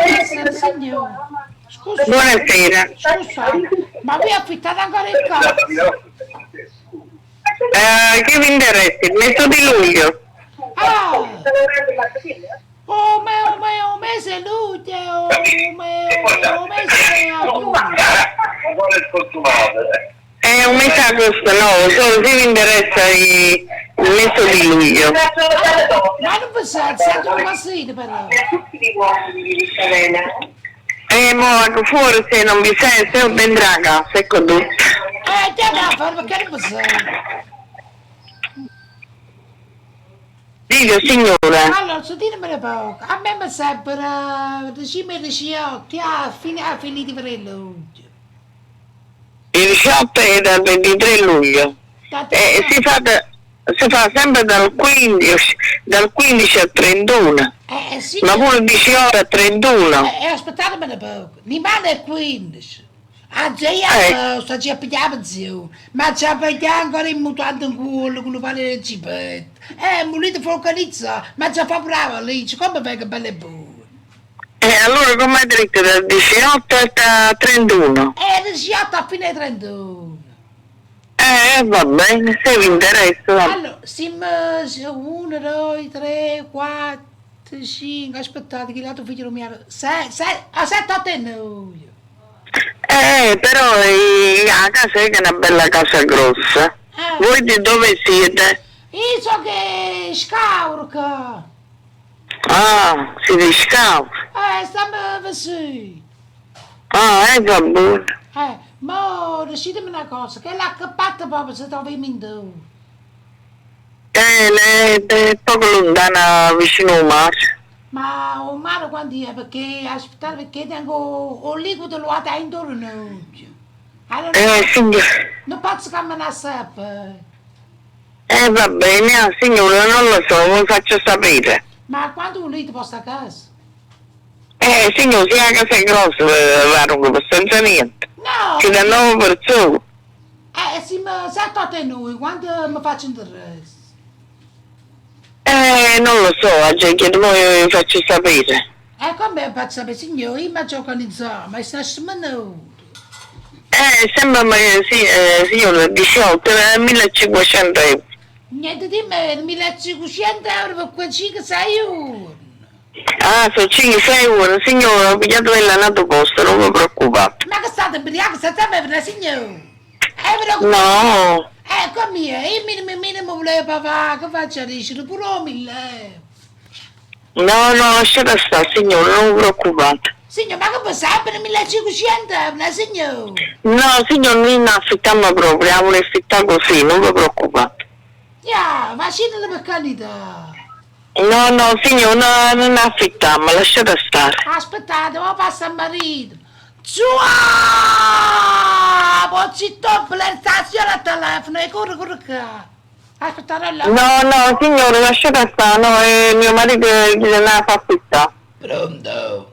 buonasera signore. Scusa, Buonasera. scusa, ma vi affittate ancora il casa? Che vi interessa? Il mese di luglio? Ah, un mese luglio, un mese agosto. È un mese agosto, no, solo se vi interessa il mese di luglio. Ma non pensate, sento un passino però. Mo fuori se non vi sente, ho dentro la casa, ecco tutto. Già da fare, perché non pensate? Dico signora, Allora, ditemi poco, a me mi sembra 18 ha finito per il luglio. il 18 è dal 23 luglio. Si fa sempre dal 15 al 31, Sì, ma pure 18 a 31. aspettatemi poco, rimane il 15. Già sto già pigliando zio, ma già pigliamo ancora il mutante in culo con le le cipette. Molito focalizza, ma già fa brava lì, come venga belle buone. Allora com'è dritto dal 18 al 31? 18 a fine 31. Va bene, se vi interessa. Allora, siamo 1, 2, 3, 4, 5, aspettate che l'altro figlio mi ha... 7, 8 e 9. Però la casa è che è una bella casa grossa. Voi di dove siete? Io so che scaurca. Ah, siete scavo. Stiamo così. Va bene. Ma decidimi una cosa, che la cappata proprio se troviamo in due. È poco lontana vicino al mare. Ma un mare quando è? Perché aspettare perché tengo un liquido lo ha intorno. Allora, Signora. non posso camminare sempre. Va bene, signora, non lo so, vi faccio sapere. Ma quando un litro posta a casa? Signora, se la casa è grossa, va lungo senza niente. No! Ci danno 9 persone. Siamo 7 8 e noi, quando mi faccio il resto? Non lo so, oggi chiedo vi faccio sapere. Come faccio sapere, signore, io mi gioco ma sta smanando. Sembra signora, 18, 1500 euro. Niente di meno, 1500 euro per quel 5-6 euro. Sono 5-6 euro, signora, ho pigliato quella nato posto, non vi preoccupate. Ma che state ubriaco, state a bere, signore? No. Come io minimo volevo pagare, che faccio a riuscire pure 1000 euro. No, lasciate stare, signora, non vi preoccupate. Signore, ma che può sapere 1500 euro, signore? No, signora, noi non affittiamo proprio, la vuole affittare così, non vi preoccupate. Ma scendete per carità. No, signora, non affittiamo, lasciate stare. Aspettate, ma passa il marito. Già! Boccito, stazione al telefono, e corre qua. Aspettate là. No, signore, lasciate stare, no, è mio marito che non la fa affittare. Pronto?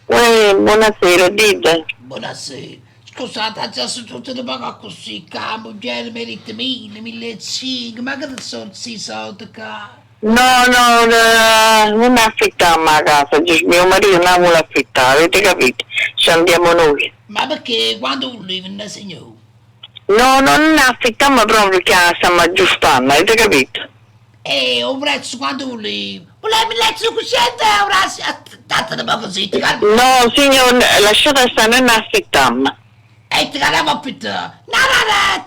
Buonasera, dite. Buonasera. Scusate, già su tutte le pagare così, che moglie merita 1000, 1500, ma che sono questi soldi qua? No, non affittiamo la casa, mio marito non la vuole affittare, avete capito? Ci andiamo noi. Ma perché quando un vive, signore? No, non affittiamo proprio perché la stiamo aggiustando, avete capito? Un prezzo quando un vive? Voleva 1500 euro, aspettate ma così, ti calmo. No, signore, lasciate stare, non affittiamo. E ti calmo a pittare. No,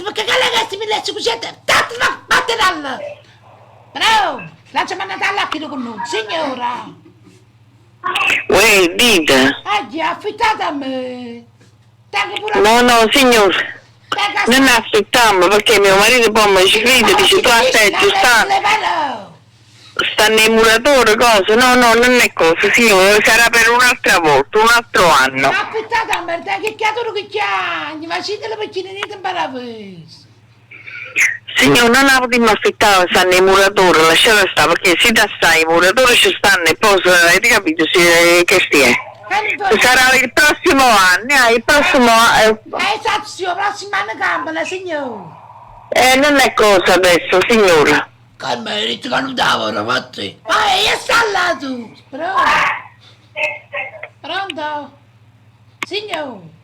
perché che le resti 1500? Tanto no, matteralla. Bravo, lasciami andare all'acchito con noi, signora. Dite. Già, affittate a me. Tengo pure No, signore. Non affittiamo perché mio marito poi mi ci crede, dice tu aspetti, stanno i muratori, cose, no, non è cosa, signore, sarà per un'altra volta, un altro anno. Ma affittate a me, che chiadono che chiagni, ma siete le macchine niente imbaravese. Signore, non la potremmo affittare, stanno i muratori, lasciate stare, perché se da sta i muratori ci stanno e poi, avete capito, che stia. Sarà il prossimo anno, il prossimo anno. Esatto, il prossimo anno cambia, signore. Non è cosa adesso, signora. Calma, hai detto che non davano, fatti. Ma io sta là tu, però. Pronto? Signor?